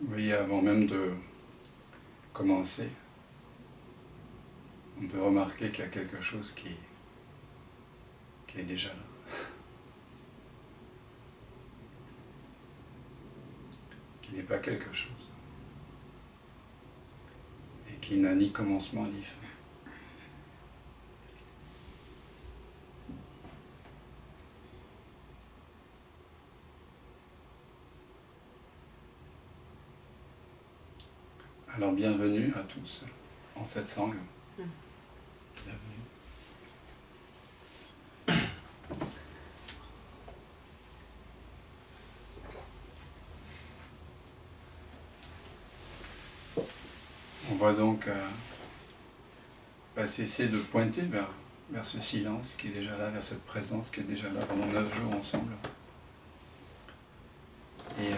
Vous voyez, avant même de commencer, on peut remarquer qu'il y a quelque chose qui est déjà là. Qui n'est pas quelque chose. Et qui n'a ni commencement ni fin. Alors bienvenue à tous en satsang. Bienvenue. On va donc pas cesser de pointer vers ce silence qui est déjà là, vers cette présence qui est déjà là pendant 9 jours ensemble. Et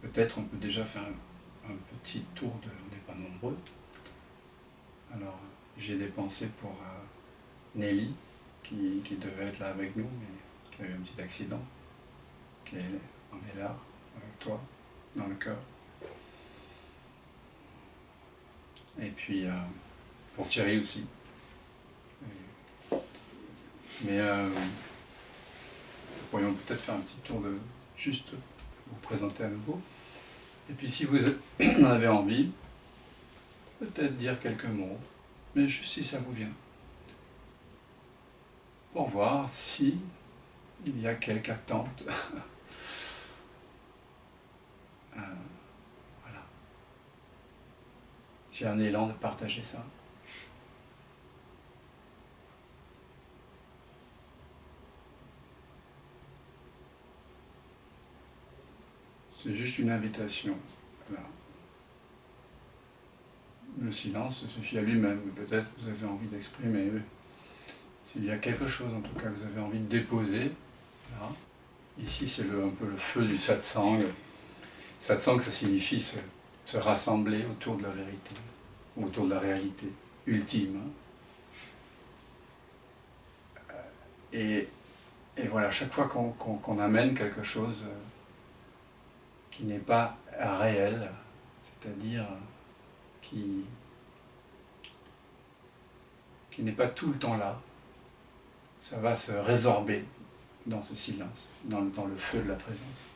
peut-être on peut déjà faire un petit tour de... On n'est pas nombreux. Alors j'ai des pensées pour Nelly qui devait être là avec nous mais qui a eu un petit accident. On est là avec toi dans le cœur. Et puis pour Thierry aussi. Mais nous pourrions peut-être faire un petit tour de juste vous présenter à nouveau. Et puis si vous en avez envie, peut-être dire quelques mots, mais juste si ça vous vient. Pour voir si il y a quelque attente. Voilà. J'ai un élan de partager ça. C'est juste une invitation. Voilà. Le silence suffit à lui-même. Peut-être que vous avez envie d'exprimer. S'il y a quelque chose, en tout cas, que vous avez envie de déposer, là. Ici, c'est un peu le feu du satsang. Satsang, ça signifie se rassembler autour de la vérité, autour de la réalité ultime. Et voilà, chaque fois qu'on amène quelque chose qui n'est pas réel, c'est-à-dire qui n'est pas tout le temps là, ça va se résorber dans ce silence, dans le feu de la présence.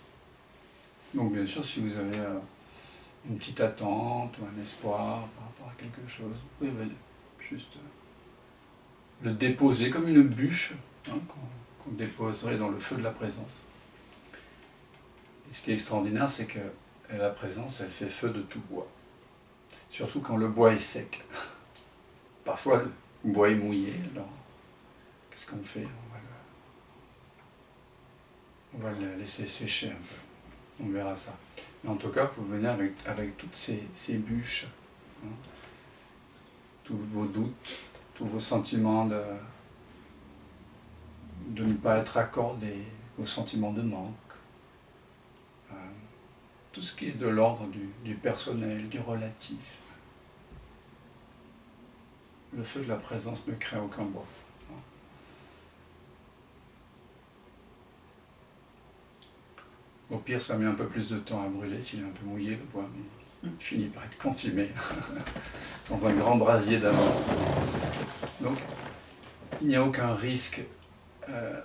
Donc bien sûr, si vous avez une petite attente ou un espoir par rapport à quelque chose, vous pouvez juste le déposer comme une bûche qu'on déposerait dans le feu de la présence. Et ce qui est extraordinaire, c'est que la présence, elle fait feu de tout bois. Surtout quand le bois est sec. Parfois, le bois est mouillé, alors qu'est-ce qu'on fait ? On va le laisser sécher un peu. On verra ça. Mais en tout cas, vous venez avec toutes ces bûches, tous vos doutes, tous vos sentiments de ne pas être accordés, vos sentiments de manque, tout ce qui est de l'ordre du personnel, du relatif. Le feu de la présence ne crée aucun bois. Au pire, ça met un peu plus de temps à brûler s'il est un peu mouillé le bois, mais il finit par être consumé dans un grand brasier d'amour. Donc, il n'y a aucun risque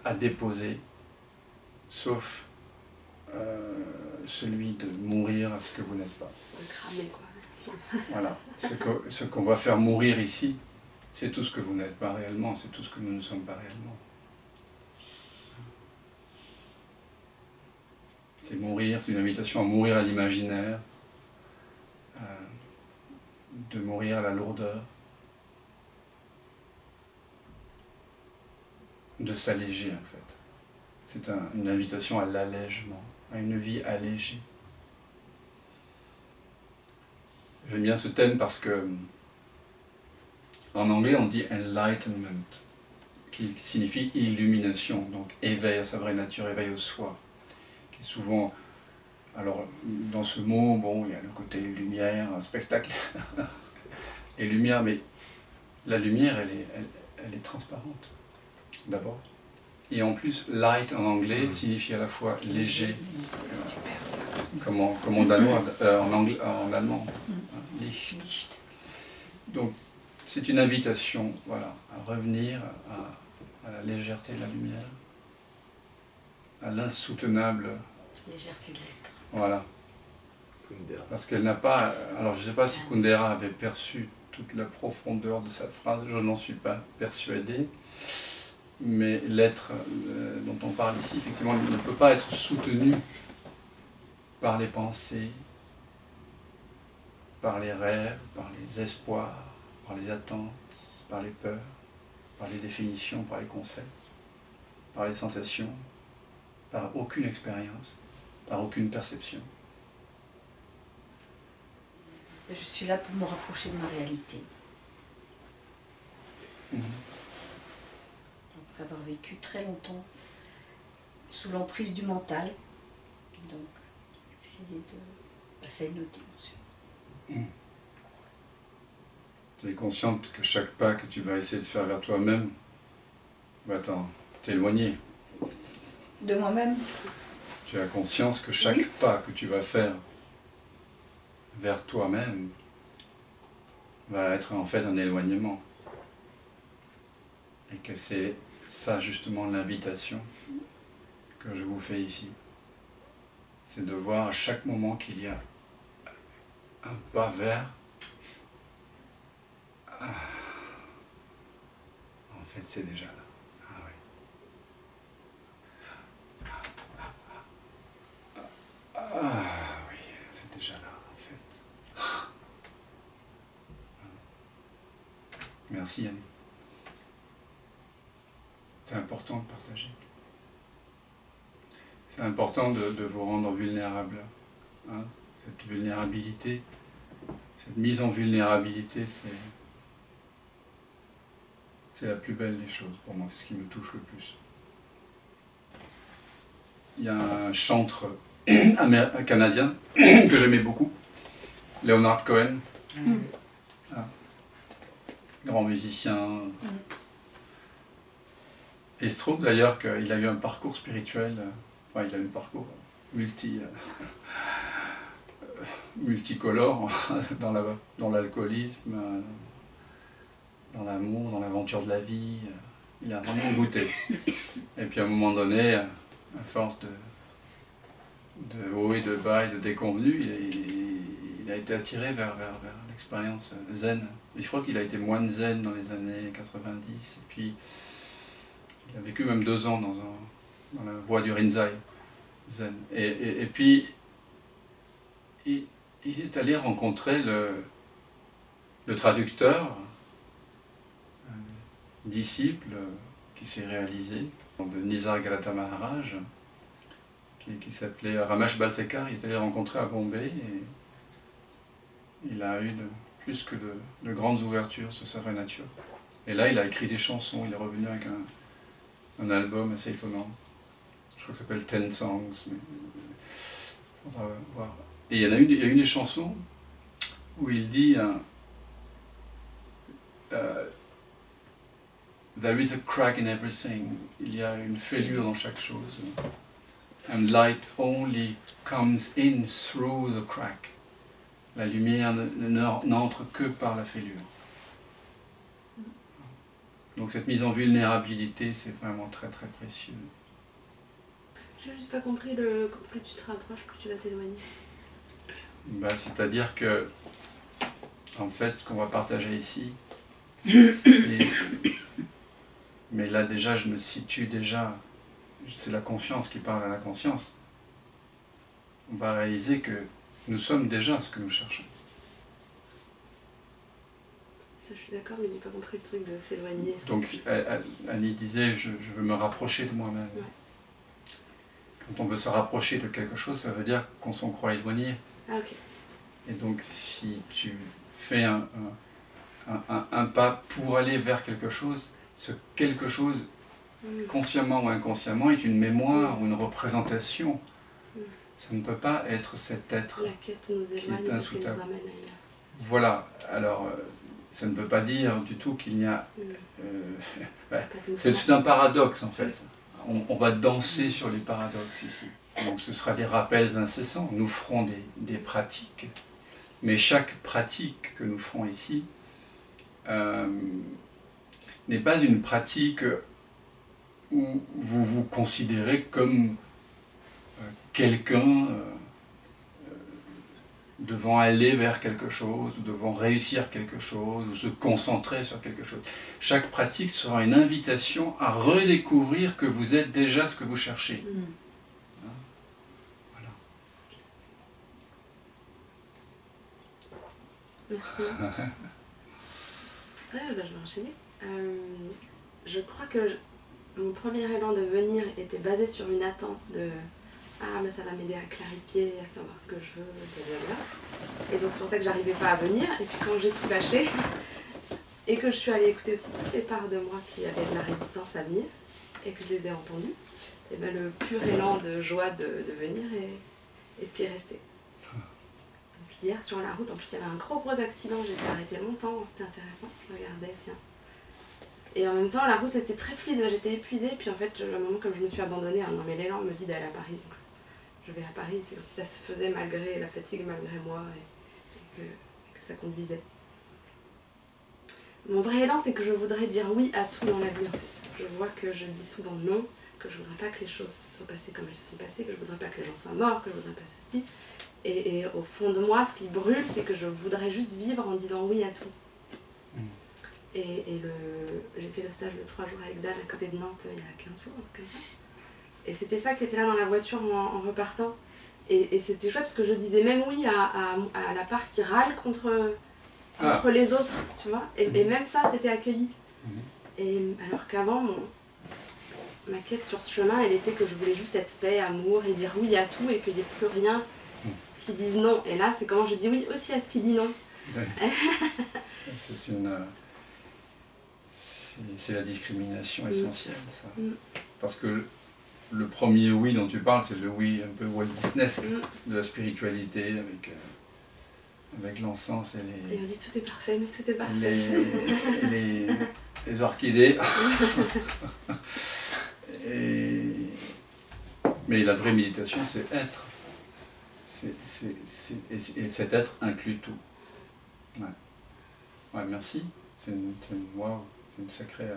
à déposer, sauf celui de mourir à ce que vous n'êtes pas. De cramer, quoi. Voilà. Ce qu'on va faire mourir ici, c'est tout ce que vous n'êtes pas réellement, c'est tout ce que nous ne sommes pas réellement. C'est mourir, c'est une invitation à mourir à l'imaginaire, de mourir à la lourdeur, de s'alléger en fait. C'est une invitation à l'allègement, à une vie allégée. J'aime bien ce thème parce que en anglais on dit enlightenment, qui signifie illumination, donc éveil à sa vraie nature, éveil au soi. Qui est souvent, alors dans ce mot, bon, il y a le côté lumière, un spectacle et lumière, mais la lumière elle est transparente d'abord. Et en plus, light en anglais signifie à la fois léger, Super ça. comme en danois, en allemand, Licht. Donc, c'est une invitation, voilà, à revenir à la légèreté de la lumière, à l'insoutenable. Légèreté de l'être. Voilà. Kundera. Parce qu'elle n'a pas. Alors, je ne sais pas si Kundera avait perçu toute la profondeur de sa phrase, je n'en suis pas persuadé. Mais l'être dont on parle ici, effectivement, ne peut pas être soutenu par les pensées, par les rêves, par les espoirs, par les attentes, par les peurs, par les définitions, par les concepts, par les sensations, par aucune expérience, par aucune perception. Je suis là pour me rapprocher de ma réalité. Après avoir vécu très longtemps sous l'emprise du mental, donc essayer de passer à une autre dimension. Tu es consciente que chaque pas que tu vas essayer de faire vers toi-même va t'éloigner. De moi-même. Tu as conscience que chaque pas que tu vas faire vers toi-même va être en fait un éloignement. Et que c'est ça justement l'invitation que je vous fais ici. C'est de voir à chaque moment qu'il y a un pas vers. En fait, c'est déjà là. Ah oui. Ah oui, c'est déjà là, en fait. Merci, Annie. C'est important de partager. C'est important de vous rendre vulnérable. Hein. Cette vulnérabilité, cette mise en vulnérabilité, c'est la plus belle des choses pour moi, c'est ce qui me touche le plus. Il y a un chantre canadien que j'aimais beaucoup, Leonard Cohen, grand musicien. Et il se trouve d'ailleurs qu'il a eu un parcours spirituel, enfin il a eu un parcours multicolore dans l'alcoolisme, dans l'amour, dans l'aventure de la vie. Il a vraiment goûté. Et puis à un moment donné, à force de haut et de bas et de déconvenus, il a été attiré vers l'expérience zen. Et je crois qu'il a été moine zen dans les années 90. Et puis il a vécu même 2 ans dans la voie du Rinzai zen. Et puis il est allé rencontrer le traducteur, disciple qui s'est réalisé, de Nisargadatta Maharaj, qui s'appelait Ramesh Balsekar. Il est allé le rencontrer à Bombay et il a eu plus que de grandes ouvertures sur sa vraie nature. Et là, il a écrit des chansons, il est revenu avec un album assez étonnant. Je crois que ça s'appelle 10 Songs. Mais, on va voir. Et il y a une des chansons où il dit There is a crack in everything. Il y a une fêlure dans chaque chose. And light only comes in through the crack. La lumière n'entre que par la fêlure. Donc cette mise en vulnérabilité, c'est vraiment très très précieux. J'ai juste pas compris, plus tu te rapproches, plus tu vas t'éloigner. C'est-à-dire que, en fait, ce qu'on va partager ici, mais là déjà je me situe déjà, c'est la conscience qui parle à la conscience. On va réaliser que nous sommes déjà ce que nous cherchons. Ça, je suis d'accord, mais j'ai pas compris le truc de s'éloigner. Donc Annie disait, je veux me rapprocher de moi-même. Ouais. Quand on veut se rapprocher de quelque chose, ça veut dire qu'on s'en croit éloigné. Ah ok. Et donc si tu fais un pas pour aller vers quelque chose, ce quelque chose, consciemment ou inconsciemment, est une mémoire ou une représentation. Ça ne peut pas être cet être La quête nous éloigne parce qu'elle nous amène ailleurs. Voilà, alors ça ne veut pas dire du tout qu'il n'y a... c'est un paradoxe en fait. on va danser sur les paradoxes ici. Donc ce sera des rappels incessants. Nous ferons des pratiques, mais chaque pratique que nous ferons ici n'est pas une pratique où vous vous considérez comme quelqu'un devant aller vers quelque chose, ou devant réussir quelque chose, ou se concentrer sur quelque chose. Chaque pratique sera une invitation à redécouvrir que vous êtes déjà ce que vous cherchez. Voilà. Merci. Ouais, bah, je vais enchaîner. Je crois que mon premier élan de venir était basé sur une attente de ah, mais ça va m'aider à clarifier, à savoir ce que je veux, blablabla. Et donc c'est pour ça que j'arrivais pas à venir. Et puis quand j'ai tout lâché, et que je suis allée écouter aussi toutes les parts de moi qui avaient de la résistance à venir, et que je les ai entendues, et ben le pur élan de joie de venir est ce qui est resté. Donc hier sur la route, en plus il y avait un gros accident, j'étais arrêtée longtemps, c'était intéressant, je regardais, tiens. Et en même temps la route était très fluide, j'étais épuisée, puis en fait à un moment comme je me suis abandonnée, non mais l'élan me dit d'aller à Paris, donc je vais à Paris, c'est comme si ça se faisait malgré la fatigue, malgré moi, et que ça conduisait. Mon vrai élan, c'est que je voudrais dire oui à tout dans la vie, en fait. Je vois que je dis souvent non, que je voudrais pas que les choses se soient passées comme elles se sont passées, que je voudrais pas que les gens soient morts, que je voudrais pas ceci. Et au fond de moi, ce qui brûle, c'est que je voudrais juste vivre en disant oui à tout. Et j'ai fait le stage de 3 jours avec Dan à côté de Nantes il y a 15 jours, un truc comme ça. Et c'était ça qui était là dans la voiture en repartant. Et c'était chouette parce que je disais même oui à la part qui râle contre les autres, tu vois. Et même ça, c'était accueilli. Et alors qu'avant, ma quête sur ce chemin, elle était que je voulais juste être paix, amour et dire oui à tout et qu'il n'y ait plus rien qui dise non. Et là, c'est comment je dis oui aussi à ce qui dit non. Ouais. C'est la discrimination essentielle, ça. Parce que le premier oui dont tu parles, c'est le oui un peu Walt Disney de la spiritualité avec l'encens et les... Et on dit tout est parfait, mais tout est parfait. les orchidées. Mais la vraie méditation, c'est être. Et cet être inclut tout. Ouais, merci. C'est une sacrée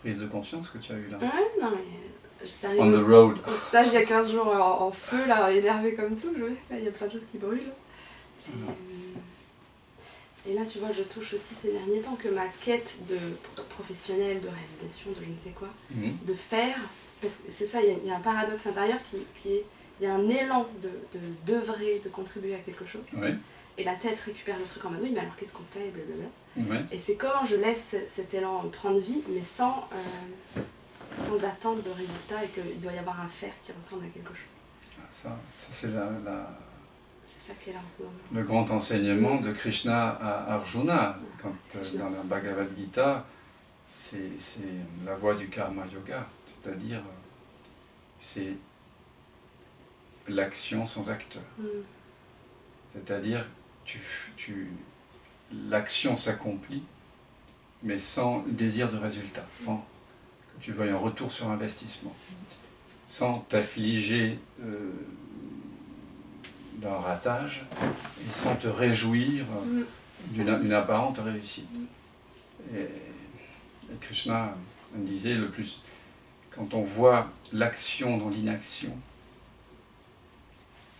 prise de conscience que tu as eue là. Ouais, non mais j'étais arrivée On the road. Au stage il y a 15 jours en feu, là, énervée comme tout, il y a plein de choses qui brûlent. Et là, tu vois, je touche aussi ces derniers temps que ma quête de professionnelle, de réalisation, de je ne sais quoi, de faire, parce que c'est ça, il y a un paradoxe intérieur qui est, il y a un élan d'œuvrer, de contribuer à quelque chose. Ouais. Et la tête récupère le truc en mode oui, mais alors qu'est-ce qu'on fait, blablabla. Ouais. Et c'est comment je laisse cet élan prendre vie, mais sans attente de résultat, et qu'il doit y avoir un faire qui ressemble à quelque chose. Ça c'est c'est ça qui est là en ce moment. Le grand enseignement de Krishna à Arjuna, quand dans la Bhagavad Gita, c'est la voie du karma yoga, c'est-à-dire c'est l'action sans acteur. C'est-à-dire l'action s'accomplit, mais sans désir de résultat, sans que tu veuilles un retour sur investissement, sans t'affliger d'un ratage et sans te réjouir d'une apparente réussite. Et Krishna me disait le plus, quand on voit l'action dans l'inaction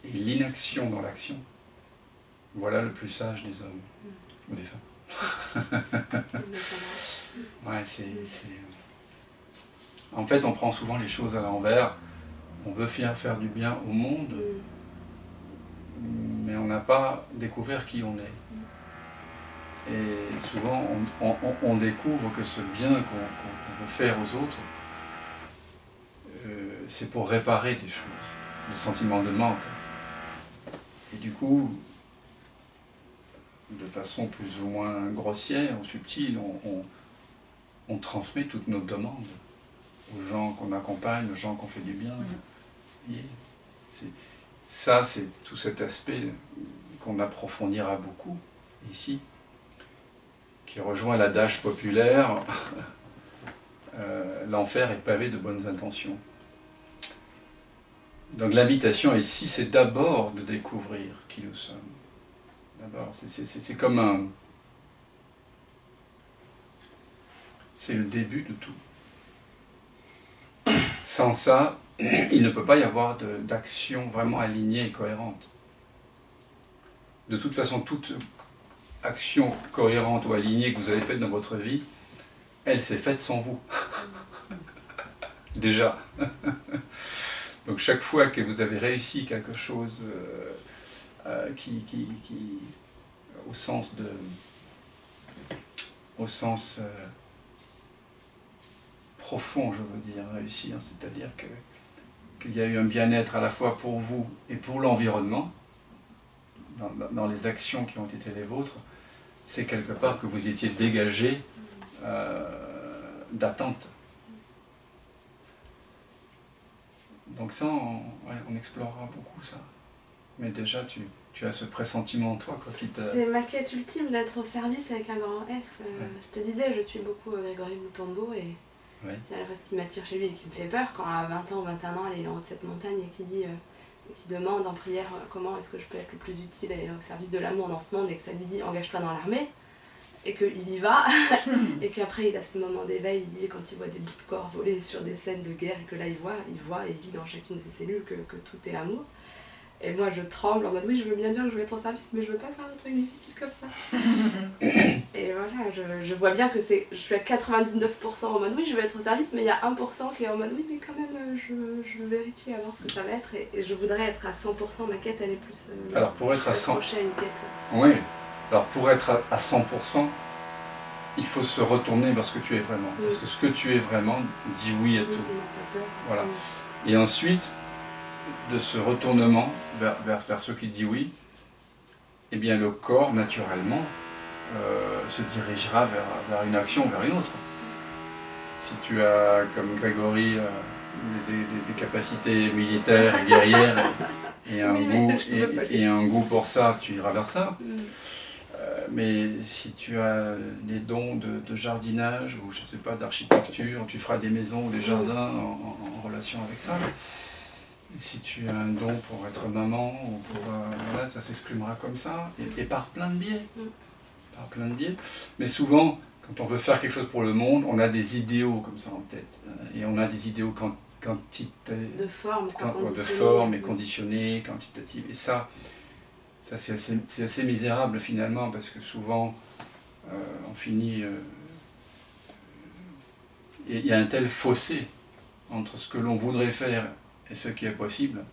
et l'inaction dans l'action, voilà le plus sage des hommes ou des femmes. Ouais, En fait, on prend souvent les choses à l'envers. On veut faire du bien au monde, mais on n'a pas découvert qui on est. Et souvent, on découvre que ce bien qu'on veut faire aux autres, c'est pour réparer des choses, des sentiments de manque. Et du coup, de façon plus ou moins grossière ou subtile, on transmet toutes nos demandes aux gens qu'on accompagne, aux gens qu'on fait du bien. Ça, c'est tout cet aspect qu'on approfondira beaucoup ici, qui rejoint l'adage populaire l'enfer est pavé de bonnes intentions. Donc l'invitation ici, c'est d'abord de découvrir qui nous sommes. D'abord, c'est comme un... C'est le début de tout. Sans ça, il ne peut pas y avoir d'action vraiment alignée et cohérente. De toute façon, toute action cohérente ou alignée que vous avez faite dans votre vie, elle s'est faite sans vous. Déjà. Donc chaque fois que vous avez réussi quelque chose qui au sens profond, je veux dire, réussir, c'est-à-dire qu'il y a eu un bien-être à la fois pour vous et pour l'environnement, dans les actions qui ont été les vôtres, c'est quelque part que vous étiez dégagé d'attente. Donc ça, on explorera beaucoup ça. Mais déjà, tu as ce pressentiment en toi, quoi, qui te... C'est ma quête ultime d'être au service avec un grand S. Je te disais, je suis beaucoup Grégory Mutombo et c'est à la fois ce qui m'attire chez lui et qui me fait peur quand à 20 ans, 21 ans, il est en haut de cette montagne et qui demande en prière comment est-ce que je peux être le plus utile et au service de l'amour dans ce monde et que ça lui dit engage-toi dans l'armée et qu'il y va et qu'après il a ce moment d'éveil, il dit quand il voit des bouts de corps voler sur des scènes de guerre et que là il voit et vit dans chacune de ses cellules que tout est amour. Et moi je tremble en mode oui je veux bien dire que je vais être au service mais je veux pas faire de trucs difficiles comme ça. Et voilà, je vois bien que je suis à 99% en mode oui je vais être au service mais il y a 1% qui est en mode oui mais quand même je veux vérifier avant ce que ça va être et je voudrais être à 100%, ma quête elle est plus... Alors pour être à 100%... à une quête. Oui, alors pour être à 100%, il faut se retourner vers ce que tu es vraiment. Parce que ce que tu es vraiment dit oui à tout. Voilà. Et ensuite, de ce retournement vers ce qui dit oui, eh bien le corps, naturellement, se dirigera vers une action ou vers une autre. Si tu as, comme Grégory, des capacités militaires et guerrières et un goût pour ça, tu iras vers ça. Mais si tu as des dons de jardinage ou je sais pas d'architecture, tu feras des maisons ou des jardins en relation avec ça. Et si tu as un don pour être maman, ou pour, voilà, ça s'exprimera comme ça, et par plein de biais. Par plein de biais. Mais souvent, quand on veut faire quelque chose pour le monde, on a des idéaux comme ça en tête. Et on a des idéaux de forme et conditionnés, quantitatifs. Et ça c'est assez misérable finalement, parce que souvent, on finit... Il y a un tel fossé entre ce que l'on voudrait faire et ce qui est possible,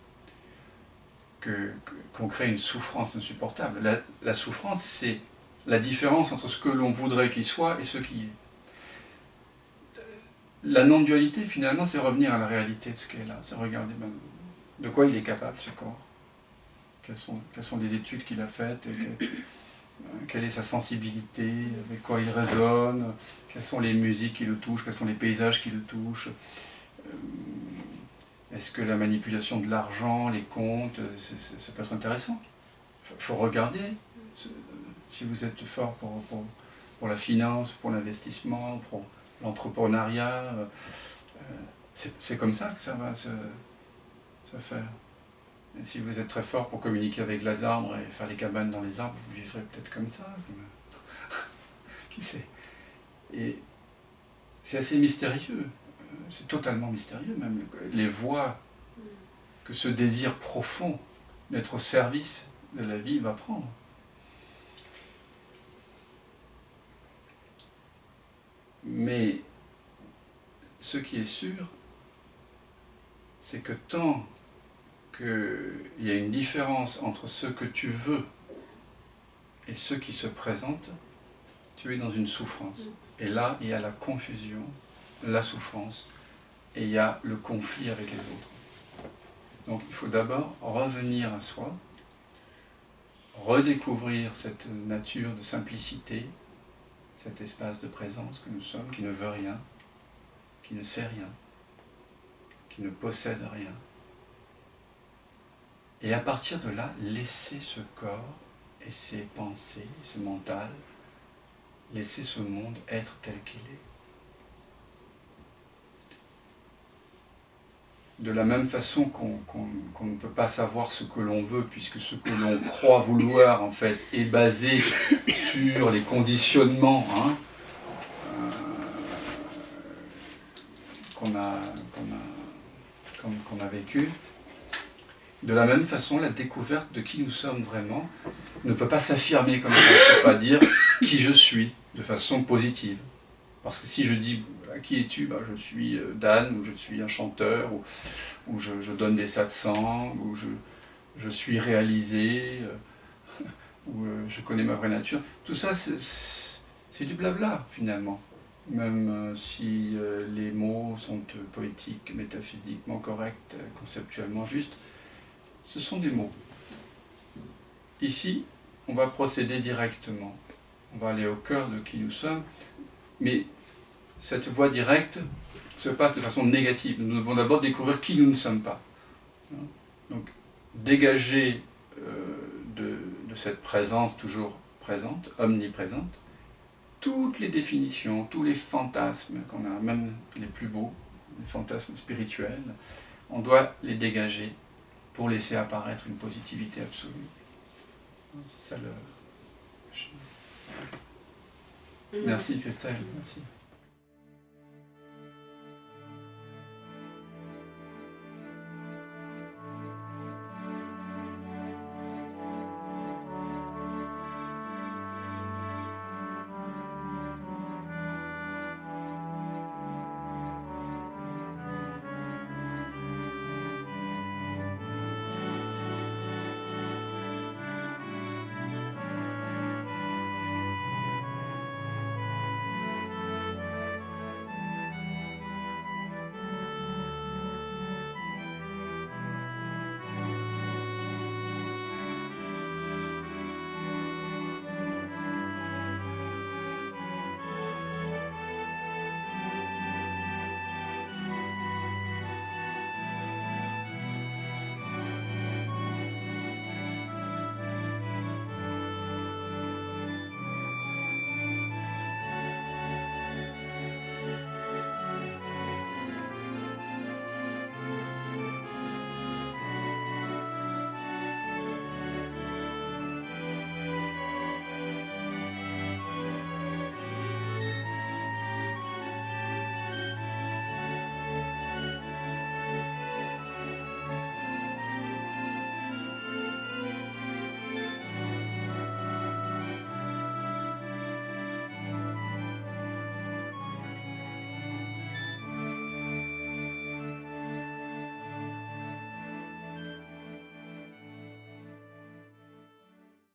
qu'on crée une souffrance insupportable. La souffrance, c'est la différence entre ce que l'on voudrait qu'il soit et ce qui est. La non-dualité, finalement, c'est revenir à la réalité de ce qui est là. C'est regarder de quoi il est capable, ce corps. Quelles sont les études qu'il a faites, quelle est sa sensibilité, avec quoi il résonne, quelles sont les musiques qui le touchent, quels sont les paysages qui le touchent. Est-ce que la manipulation de l'argent, les comptes, ça peut être intéressant. Il faut regarder si vous êtes fort pour la finance, pour l'investissement, pour l'entrepreneuriat. C'est comme ça que ça va se faire. Et si vous êtes très fort pour communiquer avec les arbres et faire des cabanes dans les arbres, vous vivrez peut-être comme ça. Qui sait? Et c'est assez mystérieux. C'est totalement mystérieux même, les voies que ce désir profond d'être au service de la vie va prendre. Mais ce qui est sûr, c'est que tant qu'il y a une différence entre ce que tu veux et ce qui se présente, tu es dans une souffrance. Et là, il y a la confusion, la souffrance, et il y a le conflit avec les autres. Donc il faut d'abord revenir à soi, redécouvrir cette nature de simplicité, cet espace de présence que nous sommes, qui ne veut rien, qui ne sait rien, qui ne possède rien. Et à partir de là, laisser ce corps et ses pensées, ce mental, laisser ce monde être tel qu'il est. de la même façon qu'on ne peut pas savoir ce que l'on veut, puisque ce que l'on croit vouloir, en fait, est basé sur les conditionnements qu'on a vécu. De la même façon, la découverte de qui nous sommes vraiment ne peut pas s'affirmer comme ça. Je ne peux pas dire qui je suis de façon positive. Parce que si je dis qui es-tu, je suis Dan, ou je suis un chanteur, ou je donne des satsangs, ou je suis réalisé, ou je connais ma vraie nature. Tout ça, c'est du blabla finalement. Même si les mots sont poétiques, métaphysiquement corrects, conceptuellement justes, ce sont des mots. Ici, on va procéder directement. On va aller au cœur de qui nous sommes, mais cette voie directe se passe de façon négative. Nous devons d'abord découvrir qui nous ne sommes pas. Donc, dégager de cette présence toujours présente, omniprésente, toutes les définitions, tous les fantasmes qu'on a, même les plus beaux, les fantasmes spirituels, on doit les dégager pour laisser apparaître une positivité absolue. C'est ça le... Merci Christelle, merci.